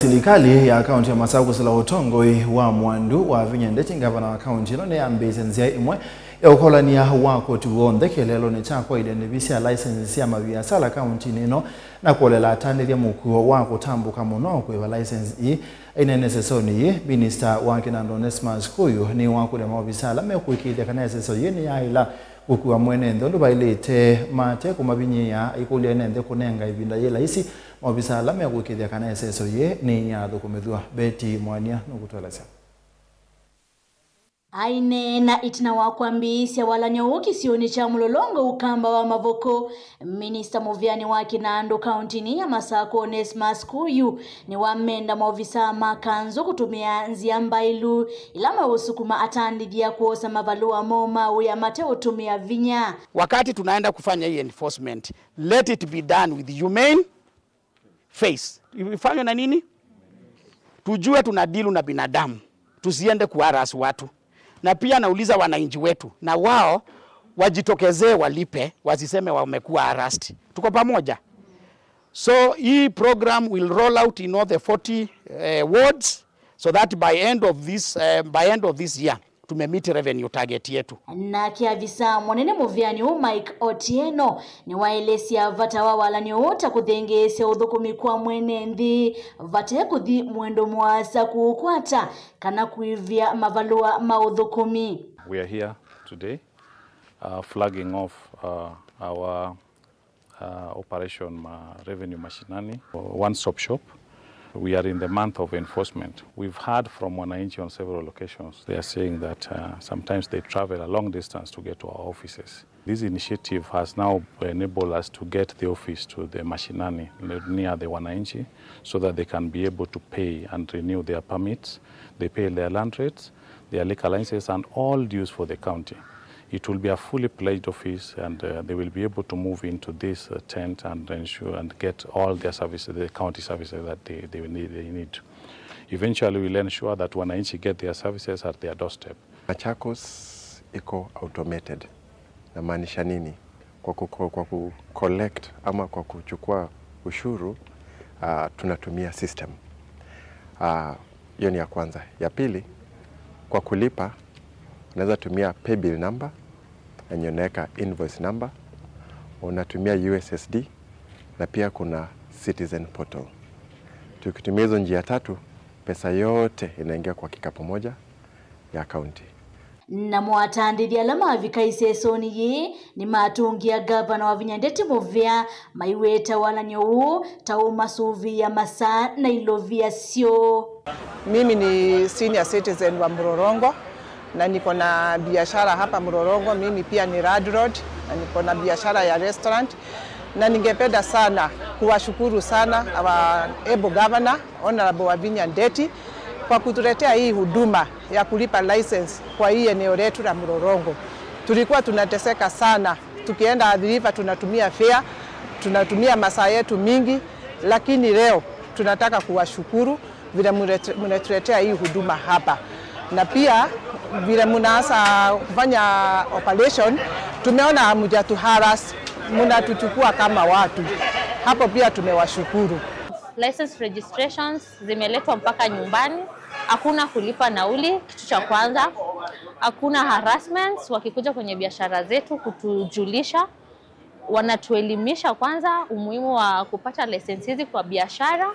Serikali ya kaunti ya Masako kusala utongoi wa mwandu wa vinyendeti gavana wa kaunti no ne ambeze nzia imwe ya ukolania wako tuonde kelelo ne chakwa identifisia license ya mabiasala kaunti nino na kolela ataniria mukuo wako tambuka muno kwa license hii inenecessary minister wa Kinando Onesmus Kuyu ni wako le mabisala mekuikithia kana necessary ni yaila kukuwa mwenendo ndo bailete mate kumabinyia ikulia nende kunenga ibinda yela isi mabisala mekuikithia kana necessary ni ya dokumedua Betty Mwania nokutwalasa aine na itina wakwambisya walanyoki sioni cha mulolongo ukamba wa mavoko Minister Muvyani wa Kinando County ni ya Masako Onesmus Kuyu ni wamenda maofisa makanzo kutumia nzia mbailu ilama usukuma atandidia kuosa mavalua moma uya mateo tumia vinya. Wakati tunaenda kufanya hii enforcement, let it be done with humane face. Ifanywe na nini? Tujue tunadilu na binadamu, tusiende kuharas watu. Na pia nauliza wananchi wetu na wao wajitokezee walipe wasiseme wamekuwa harassed. Tuko pamoja. So hii program will roll out in all the 40 wards so that by end of this year tumemit revenue target yetu. Na kiavisa mwanene Muvyani Mike Otieno ni waelesia vata wa walaniota kuthengesia udhukumi kwa mwenendi vate kuthi mwendo mwasa kuukwata kana kuivia mavalua maudhukumi. We are here today flagging off our operation revenue machinani, one-stop shop. We are in the month of enforcement. We've heard from wananchi on several occasions. They are saying that sometimes they travel a long distance to get to our offices. This initiative has now enabled us to get the office to the machinani near the wananchi so that they can be able to pay and renew their permits. They pay their land rates, their liquor licenses, and all dues for the county. It will be a fully pledged office, and they will be able to move into this tent and ensure and get all their services, the county services that they need. Eventually, we'll ensure that wananchi get their services at their doorstep. Machakos iko automated. Na maanisha nini? Kwa ku collect ama kwa kuchukua ushuru tunatumia system. Hiyo ni ya kwanza. Ya pili, kwa kulipa unaweza tumia pay bill number, na unaweka invoice number, unatumia USSD, na pia kuna citizen portal. Tukitumia hizo njia tatu, pesa yote inaingia kwa kikapu moja ya county. Na mwatandithia lama vikaisesoni ye ni matungia gavana wa vinyandeti Muvya maiweta walanyo tau masuvi ya masa na ilovia sio. Mimi ni senior citizen wa Mrorongo na niko na biashara hapa Mrorongo. Mimi pia ni landlord na niko na biashara ya restaurant, na ningependa sana kuwashukuru sana our able governor Honorable Wavinya Ndeti kwa kutuletea hii huduma ya kulipa license kwa hii eneo letu la Mrorongo. Tulikuwa tunateseka sana, tukienda adhirifa tunatumia fare, tunatumia masaa yetu mingi, lakini leo tunataka kuwashukuru vile mnatuletea hii huduma hapa. Na pia vile mnaanza kufanya operation, tumeona hamjatuharass, mnatuchukua kama watu. Hapo pia tumewashukuru. License registrations zimeletwa mpaka nyumbani. Hakuna kulipa nauli, kitu cha kwanza. Hakuna harassments wakikuja kwenye biashara zetu kutujulisha. Wanatuelimisha kwanza umuhimu wa kupata license hizi kwa biashara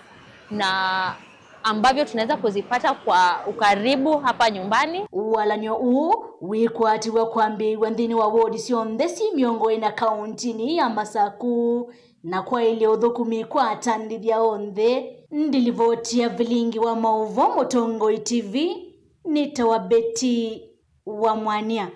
na ambavyo tunaweza kuzipata kwa ukaribu hapa nyumbani. Walanyo wikwatiwa kwambiwa nthini wa ward cionthesi miongo ina county ni ya Masaku na kwa ile uthukumi kwa atandithia onthe. Ndilivotia vilingi wa mauvo Mutongoi TV nitawa Betty wa Mwania.